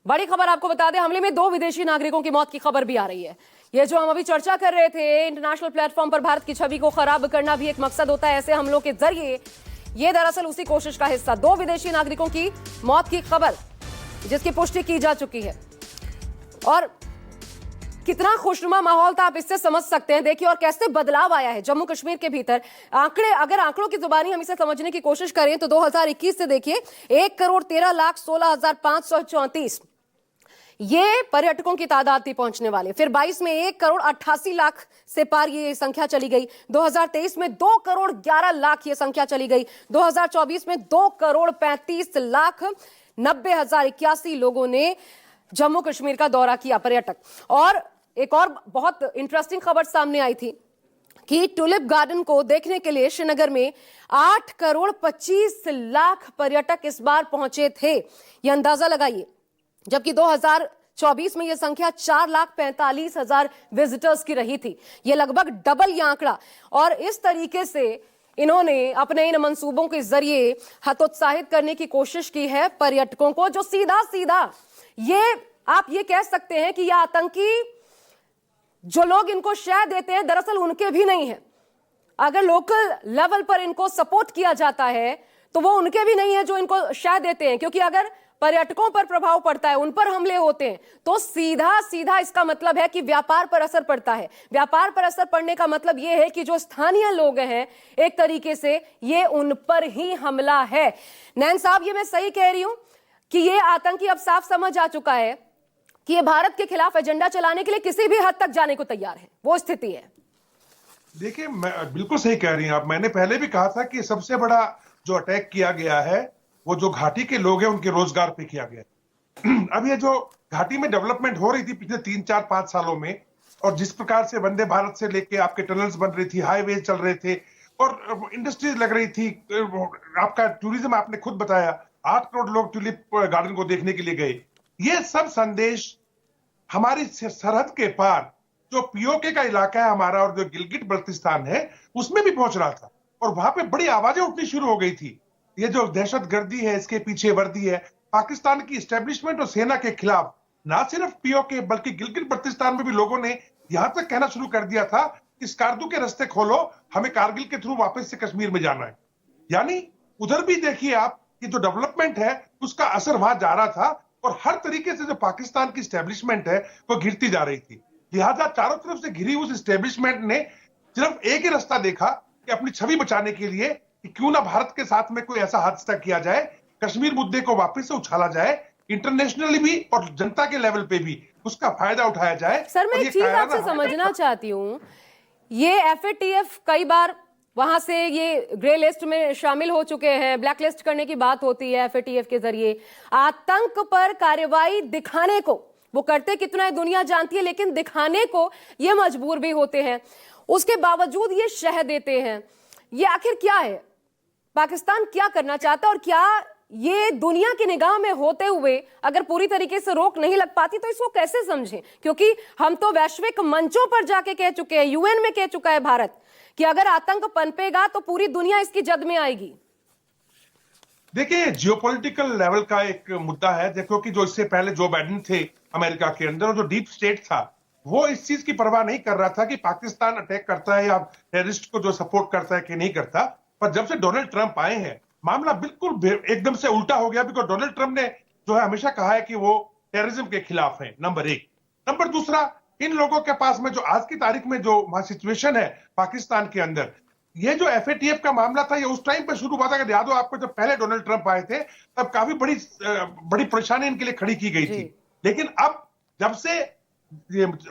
बड़ी खबर आपको बता दें, हमले में 2 विदेशी नागरिकों की मौत की खबर भी आ रही है। ये जो हम अभी चर्चा कर रहे थे, इंटरनेशनल प्लेटफॉर्म पर भारत की छवि को खराब करना भी एक मकसद होता है ऐसे हमलों के जरिए। ये दरअसल उसी कोशिश का हिस्सा। 2 विदेशी नागरिकों की मौत की खबर जिसकी पुष्टि की जा चुकी है। और कितना खुशनुमा माहौल था आप इससे समझ सकते हैं। देखिए और कैसे बदलाव आया है जम्मू कश्मीर के भीतर। आंकड़ों की जुबानी हम इसे समझने की कोशिश करें तो 2021 से देखिए 1,13,16,534 ये पर्यटकों की तादाद थी पहुंचने वाले। फिर 22 में 1,88,00,000 से पार ये संख्या चली गई। 2023 में 2,11,00,000 ये संख्या चली गई। 2024 में 2,35,90,81 लोगों ने जम्मू कश्मीर का दौरा किया, पर्यटक। और एक और बहुत इंटरेस्टिंग खबर सामने आई थी कि टुलिप गार्डन को देखने के लिए श्रीनगर में 8,25,00,000 पर्यटक इस बार पहुंचे थे। यह अंदाजा लगाइए, जबकि 2024 में यह संख्या 4,45,000 विजिटर्स की रही थी। यह लगभग डबल यह आंकड़ा। और इस तरीके से इन्होंने अपने इन मंसूबों के जरिए हतोत्साहित करने की कोशिश की है पर्यटकों को, जो सीधा सीधा ये आप ये कह सकते हैं कि यह आतंकी जो लोग इनको शय देते हैं दरअसल उनके भी नहीं है। अगर लोकल लेवल पर इनको सपोर्ट किया जाता है तो वो उनके भी नहीं है जो इनको शय देते हैं, क्योंकि अगर पर्यटकों पर प्रभाव पड़ता है, उन पर हमले होते हैं, तो सीधा सीधा इसका मतलब है कि व्यापार पर असर पड़ता है। व्यापार पर असर पड़ने का मतलब यह है कि जो स्थानीय लोग हैं एक तरीके से ये उन पर ही हमला है। नैन साहब, ये मैं सही कह रही हूं कि ये आतंकी अब साफ समझ आ चुका है कि ये भारत के खिलाफ एजेंडा चलाने के लिए किसी भी हद तक जाने को तैयार है, वो स्थिति है। देखिए, बिल्कुल सही कह रही हैं आप। मैंने पहले भी कहा था कि सबसे बड़ा जो अटैक किया गया है वो जो घाटी के लोग हैं उनके रोजगार पे किया गया। अब ये जो घाटी में डेवलपमेंट हो रही थी पिछले 3-4-5 सालों में, और जिस प्रकार से वंदे भारत से लेके आपके टनल्स बन रही थी, हाईवे चल रहे थे और इंडस्ट्रीज लग रही थी, आपका टूरिज्म आपने खुद बताया, 8 करोड़ लोग ट्यूलिप गार्डन को देखने के लिए गए। ये सब संदेश हमारी सरहद के पार जो पीओके का इलाका है हमारा और जो गिलगिट बल्तिस्तान है उसमें भी पहुंच रहा था, और वहां पे बड़ी आवाजें उठनी शुरू हो गई थी। ये जो दहशतगर्दी है, इसके पीछे वर्दी है, पाकिस्तान की एस्टेब्लिशमेंट और सेना के खिलाफ ना सिर्फ पीओके बल्कि गिलगिट बल्तिस्तान में भी लोगों ने यहां तक कहना शुरू कर दिया था कि स्कार्दू के रास्ते खोलो, हमें कारगिल के थ्रू वापस से कश्मीर में जाना है। यानी उधर भी देखिए आप कि जो डेवलपमेंट है उसका असर वहां जा रहा था, और हर तरीके से जो पाकिस्तान की एस्टेब्लिशमेंट है वो घिरती जा रही थी। लिहाजा चारों तरफ से घिरी उस एस्टेब्लिशमेंट ने सिर्फ एक ही रास्ता देखा कि अपनी छवि बचाने के लिए कि क्यों ना भारत के साथ में कोई ऐसा हादसा किया जाए, कश्मीर मुद्दे को वापस से उछाला जाए, इंटरनेशनली भी और जनता के लेवल पे भी उसका फायदा उठाया जाए। सर, मैं एक चीज आपसे समझना चाहती हूँ, ये एफएटीएफ कई बार वहां से ये ग्रे लिस्ट में शामिल हो चुके हैं, ब्लैक लिस्ट करने की बात होती है एफएटीएफ के जरिए। आतंक पर कार्रवाई दिखाने को वो करते कितना है दुनिया जानती है, लेकिन दिखाने को ये मजबूर भी होते हैं। उसके बावजूद ये शह देते हैं। ये आखिर क्या है? पाकिस्तान क्या करना चाहता है, और क्या ये दुनिया की निगाह में होते हुए अगर पूरी तरीके से रोक नहीं लग पाती तो इसको कैसे समझें? क्योंकि हम तो वैश्विक मंचों पर जाके कह चुके हैं, यूएन में कह चुका है भारत कि अगर आतंक पनपेगा तो पूरी दुनिया इसकी जद में आएगी। देखिए, जियोपॉलिटिकल लेवल का एक मुद्दा है। देखो कि जो इससे पहले जो बाइडेन थे अमेरिका के अंदर, और जो डीप स्टेट था वो इस चीज की परवाह नहीं कर रहा था कि पाकिस्तान अटैक करता है या टेररिस्ट को जो सपोर्ट करता है कि नहीं करता। पर जब से डोनाल्ड ट्रंप आए हैं मामला बिल्कुल एकदम से उल्टा हो गया, बिकॉज डोनाल्ड ट्रंप ने जो है हमेशा कहा है कि वो टेररिज्म के खिलाफ है, नंबर 1। नंबर दूसरा, इन लोगों के पास में जो आज की तारीख में जो वहां सिचुएशन है पाकिस्तान के अंदर, ये जो एफएटीएफ का मामला था ये उस टाइम पे शुरू हुआ था, अगर याद हो आपको, जब पहले डोनाल्ड ट्रंप आए थे तब काफी बड़ी परेशानी इनके लिए खड़ी की गई थी। लेकिन अब जब से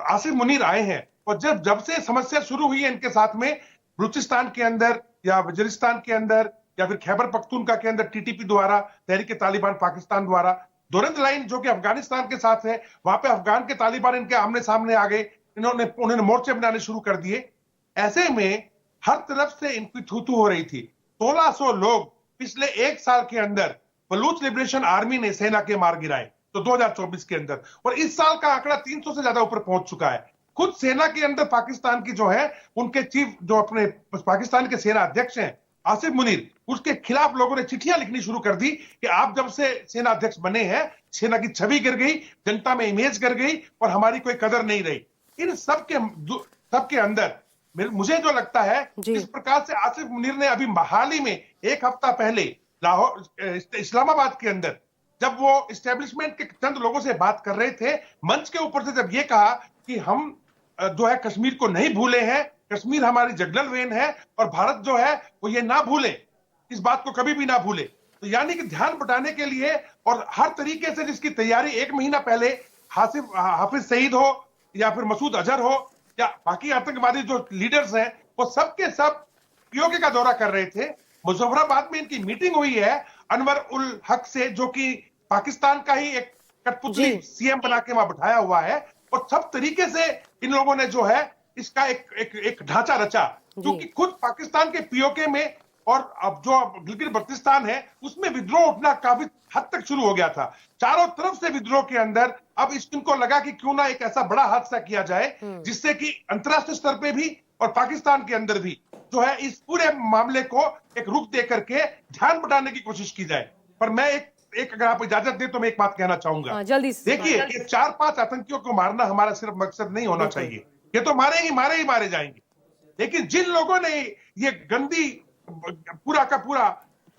आसिफ मुनीर आए हैं और जब से समस्या शुरू हुई है इनके साथ में, बलूचिस्तान के अंदर या वजीरिस्तान के अंदर या फिर खैबर पख्तूनख्वा के अंदर टीटीपी द्वारा, तहरीक तालिबान पाकिस्तान द्वारा, दुरंत लाइन जो कि अफगानिस्तान के साथ है, वहां पे अफगान के तालिबान इनके आमने सामने आ गए, उन्होंने मोर्चे बनाने शुरू कर दिए। ऐसे में हर तरफ से इनकी थू-थू हो रही थी। 1600 लोग पिछले 1 साल के अंदर बलूच लिबरेशन आर्मी ने सेना के मार गिराए, तो 2024 के अंदर, और इस साल का आंकड़ा 300 से ज्यादा ऊपर पहुंच चुका है। खुद सेना के अंदर पाकिस्तान की जो है उनके चीफ जो अपने पाकिस्तान के सेना अध्यक्ष हैं आसिफ मुनीर, उसके खिलाफ लोगों ने चिट्ठियां लिखनी शुरू कर दी कि आप जब से सेना अध्यक्ष बने हैं, सेना की छवि गिर गई, जनता में इमेज गिर गई और हमारी कोई कदर नहीं रही। इन सबके अंदर मुझे जो लगता है, इस प्रकार से आसिफ मुनीर ने अभी हाल ही में एक हफ्ता पहले लाहौर इस्लामाबाद के अंदर जब वो इस्टेब्लिशमेंट के चंद लोगों से बात कर रहे थे, मंच के ऊपर से जब ये कहा कि हम जो है कश्मीर को नहीं भूले हैं, कश्मीर हमारी जगलल वेन है और भारत जो है वो ये ना भूले, इस बात को कभी भी ना भूले। तो यानी कि ध्यान बटाने के लिए और हर तरीके से जिसकी तैयारी एक महीना पहले हाफिज सईद हो या फिर मसूद अजहर हो या बाकी आतंकवादी जो लीडर्स हैं, वो सब के सब पीओके का दौरा कर रहे थे। मुजफ्फराबाद में इनकी मीटिंग हुई है अनवर उल हक से, जो कि पाकिस्तान का ही एक कठपुतली सीएम बना के वहां बिठाया हुआ है, और सब तरीके से इन लोगों ने जो है इसका एक ढांचा रचा, क्योंकि खुद पाकिस्तान के पीओके में और अब जो गिलगित बल्तिस्तान है उसमें विद्रोह उठना काफी हद तक शुरू हो गया था। चारों तरफ से विद्रोह के अंदर अब इनको लगा कि क्यों ना एक ऐसा बड़ा हादसा किया जाए जिससे कि अंतर्राष्ट्रीय स्तर पे भी और पाकिस्तान के अंदर भी जो है इस पूरे मामले को एक रुख दे करके ध्यान बटाने की कोशिश की जाए। पर मैं एक अगर आप इजाजत दे तो मैं एक बात कहना चाहूंगा। जल्दी से देखिए, ये 4-5 आतंकियों को मारना हमारा सिर्फ मकसद नहीं होना चाहिए, ये तो मारे जाएंगे, लेकिन जिन लोगों ने ये गंदी पूरा का पूरा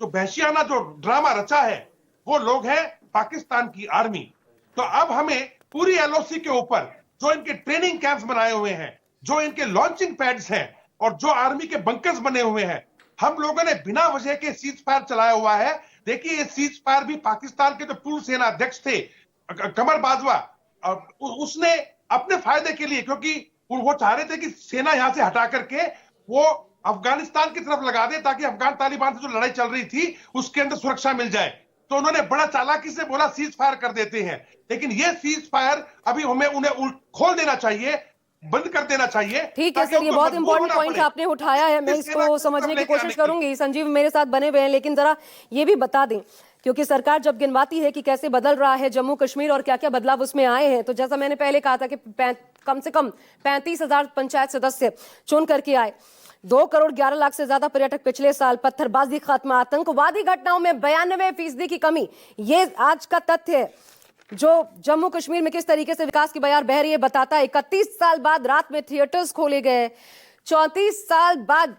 तो वहशियाना जो ड्रामा रचा है, वो लोग हैं पाकिस्तान की आर्मी। तो अब हमें पूरी एलओसी के ऊपर जो इनके ट्रेनिंग कैंप्स बनाए हुए हैं, जो इनके लॉन्चिंग पैड्स हैं और जो आर्मी के बंकर्स बने हुए हैं, हम लोगों ने बिना वजह के सीज फायर चलाया हुआ है। देखिए, ये सीज फायर भी पाकिस्तान के जो पूर्व सेना अध्यक्ष थे कमर बाजवा, उसने अपने फायदे के लिए, क्योंकि वो चाह रहे थे कि सेना यहां से हटा करके वो अफगानिस्तान की तरफ लगा दे ताकि अफगान तालिबान से जो लड़ाई चल रही थी उसके अंदर सुरक्षा मिल जाए। तो उन्होंने बड़ा चालाकी से बोला सीज फायर कर देते हैं, लेकिन ये सीज फायर अभी हमें उन्हें खोल देना चाहिए, बंद कर देना चाहिए। ठीक है सर, ये बहुत इंपॉर्टेंट पॉइंट आपने उठाया है, मैं इसको समझने की कोशिश करूंगी। संजीव मेरे साथ बने हुए हैं, लेकिन जरा ये भी बता दें, क्योंकि सरकार जब गिनवाती है कि कैसे बदल रहा है जम्मू कश्मीर और क्या क्या बदलाव उसमें आए हैं, तो जैसा मैंने पहले कहा था कि कम से कम 35,000 पंचायत सदस्य चुन करके आए, 2 करोड़ 11 लाख से ज्यादा पर्यटक पिछले साल, पत्थरबाजी खात्मा, आतंकवादी घटनाओं में 92% की कमी, ये आज का तथ्य है जो जम्मू कश्मीर में किस तरीके से विकास की बयार बह रही है बताता है। 31 साल बाद रात में थिएटर्स खोले गए, 34 साल बाद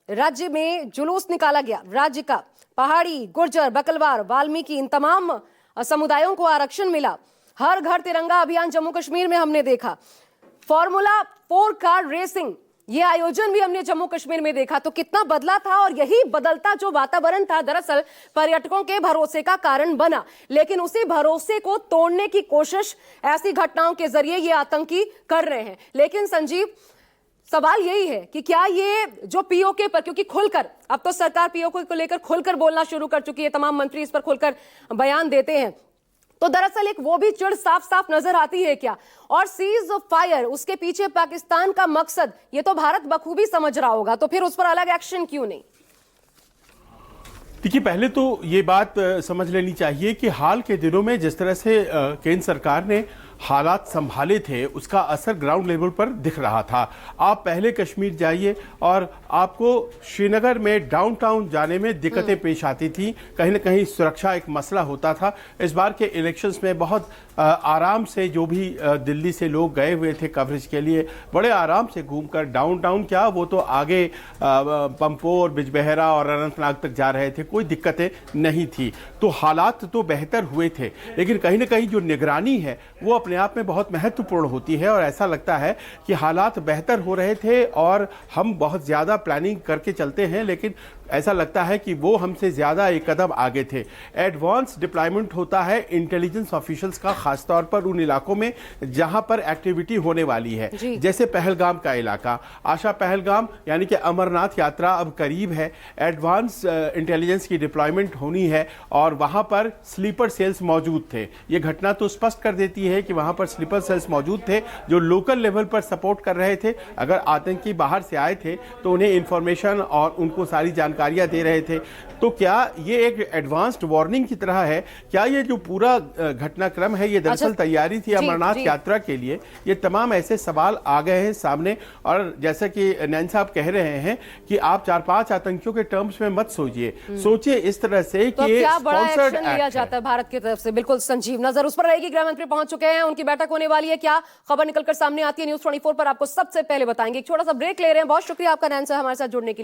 राज्य में जुलूस निकाला गया, राज्य का पहाड़ी, गुर्जर, बकलवार, वाल्मीकि, इन तमाम समुदायों को आरक्षण मिला, हर घर तिरंगा अभियान जम्मू कश्मीर में हमने देखा, फॉर्मूला 4 कार रेसिंग, ये आयोजन भी हमने जम्मू कश्मीर में देखा। तो कितना बदला था, और यही बदलता जो वातावरण था दरअसल पर्यटकों के भरोसे का कारण बना, लेकिन उसी भरोसे को तोड़ने की कोशिश ऐसी घटनाओं के जरिए ये आतंकी कर रहे हैं। लेकिन संजीव, सवाल यही है कि क्या ये जो पीओके पर, क्योंकि खुलकर अब तो सरकार पीओके को लेकर खुलकर बोलना शुरू कर चुकी है, तमाम मंत्री इस पर खुलकर बयान देते हैं, तो दरअसल एक वो भी चिढ़ साफ साफ नजर आती है क्या? और सीज फायर, उसके पीछे पाकिस्तान का मकसद ये तो भारत बखूबी समझ रहा होगा, तो फिर उस पर अलग एक्शन क्यों नहीं? देखिए, पहले तो ये बात समझ लेनी चाहिए कि हाल के दिनों में जिस तरह से केंद्र सरकार ने हालात संभाले थे, उसका असर ग्राउंड लेवल पर दिख रहा था। आप पहले कश्मीर जाइए और आपको श्रीनगर में डाउनटाउन जाने में दिक्कतें पेश आती थी, कहीं ना कहीं सुरक्षा एक मसला होता था। इस बार के इलेक्शंस में बहुत आराम से जो भी दिल्ली से लोग गए हुए थे कवरेज के लिए, बड़े आराम से घूमकर डाउनटाउन क्या, वो तो आगे पंपोर, बिजबेहरा और अनंतनाग तक जा रहे थे, कोई दिक्कतें नहीं थी। तो हालात तो बेहतर हुए थे, लेकिन कहीं ना कहीं जो निगरानी है वो अपने आप में बहुत महत्वपूर्ण होती है। और ऐसा लगता है कि हालात बेहतर हो रहे थे और हम बहुत ज़्यादा प्लानिंग करके चलते हैं, लेकिन ऐसा लगता है कि वो हमसे ज़्यादा एक कदम आगे थे। एडवांस डिप्लॉयमेंट होता है इंटेलिजेंस ऑफिशियल्स का, खासतौर पर उन इलाकों में जहां पर एक्टिविटी होने वाली है, जैसे पहलगाम का इलाका। आशा पहलगाम यानी कि अमरनाथ यात्रा अब करीब है, एडवांस इंटेलिजेंस की डिप्लॉयमेंट होनी है और वहां पर स्लीपर सेल्स मौजूद थे। ये घटना तो स्पष्ट कर देती है कि वहां पर स्लीपर सेल्स मौजूद थे जो लोकल लेवल पर सपोर्ट कर रहे थे। अगर आतंकी बाहर से आए थे तो उन्हें इंफॉर्मेशन और उनको सारी जानकारी जानकारियां दे रहे थे। तो क्या ये एक एडवांस्ड वार्निंग की तरह है? क्या ये जो पूरा घटनाक्रम है ये दरअसल तैयारी थी अमरनाथ यात्रा के लिए? ये तमाम ऐसे सवाल आ गए हैं सामने। और जैसा कि नैन साहब कह रहे हैं कि आप 4-5 आतंकियों के टर्म्स में मत सोचिए, सोचिए इस तरह से तो कि क्या बड़ा स्पॉन्सर्ड एक्शन लिया जाता है भारत की तरफ से? बिल्कुल संजीव, नजर उस पर रहेगी। गृह मंत्री पहुंच चुके हैं, उनकी बैठक होने वाली है। क्या खबर निकलकर सामने आती है न्यूज़ 24 पर आपको सबसे पहले बताएंगे। एक छोटा सा ब्रेक ले रहे हैं। बहुत शुक्रिया आपका नैन साहब हमारे साथ जुड़ने के लिए।